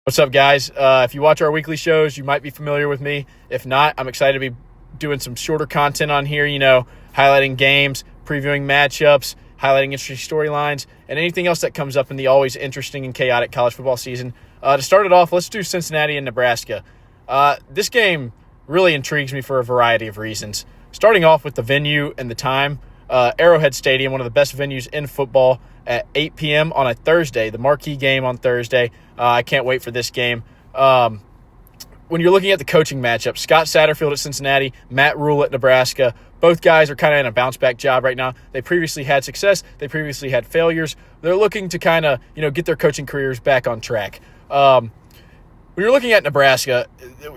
What's up, guys? If you watch our weekly shows, you might be familiar with me. If not, I'm excited to be doing some shorter content on here, highlighting games, previewing matchups, highlighting interesting storylines, and anything else that comes up in the always interesting and chaotic college football season. To start it off, let's do Cincinnati and Nebraska. This game really intrigues me for a variety of reasons. Starting off with the venue and the time, Arrowhead Stadium, one of the best venues in football, at 8 p.m. on a Thursday, the marquee game on Thursday. I can't wait for this game. When you're looking at the coaching matchup, Scott Satterfield at Cincinnati, Matt Rule at Nebraska, both guys are kind of in a bounce-back job right now. They previously had success. They previously had failures. They're looking to kind of, get their coaching careers back on track. When you're looking at Nebraska,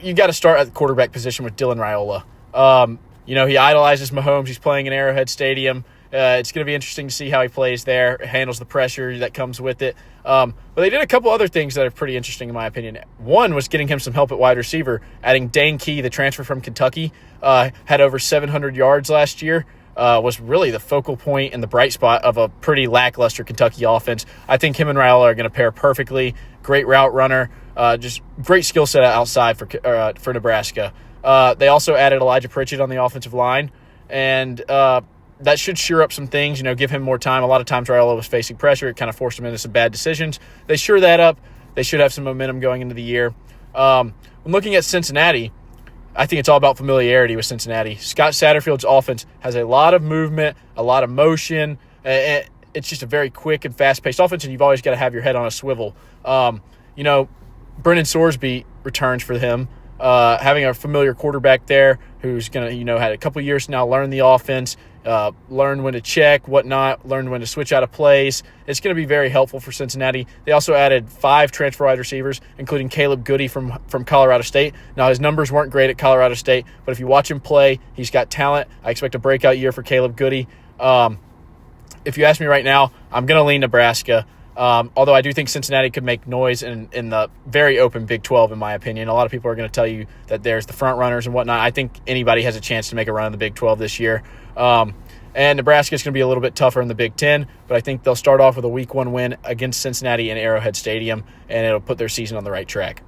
you got to start at the quarterback position with Dylan Raiola. He idolizes Mahomes. He's playing in Arrowhead Stadium. It's going to be interesting to see how he plays there, handles the pressure that comes with it. But they did a couple other things that are pretty interesting in my opinion. One was getting him some help at wide receiver, adding Dane Key, the transfer from Kentucky, had over 700 yards last year, was really the focal point and the bright spot of a pretty lackluster Kentucky offense. I think him and Raiola are going to pair perfectly. Great route runner, just great skill set outside for Nebraska. They also added Elijah Pritchett on the offensive line, and that should shore up some things, give him more time. A lot of times Raiola was facing pressure. It kind of forced him into some bad decisions. They shore that up. They should have some momentum going into the year. When looking at Cincinnati, I think it's all about familiarity with Cincinnati. Scott Satterfield's offense has a lot of movement, a lot of motion. It's just a very quick and fast-paced offense, and you've always got to have your head on a swivel. Brennan Sorsby returns for him. Having a familiar quarterback there who's going to, had a couple years now, learn the offense, learn when to check, whatnot, learn when to switch out of plays. It's going to be very helpful for Cincinnati. They also added 5 transfer wide receivers, including Caleb Goody from Colorado State. Now, his numbers weren't great at Colorado State, but if you watch him play, he's got talent. I expect a breakout year for Caleb Goody. If you ask me right now, I'm going to lean Nebraska. Although I do think Cincinnati could make noise in the very open Big 12, in my opinion. A lot of people are going to tell you that there's the front runners and whatnot. I think anybody has a chance to make a run in the Big 12 this year. And Nebraska is going to be a little bit tougher in the Big 10, but I think they'll start off with a Week 1 win against Cincinnati in Arrowhead Stadium, and it'll put their season on the right track.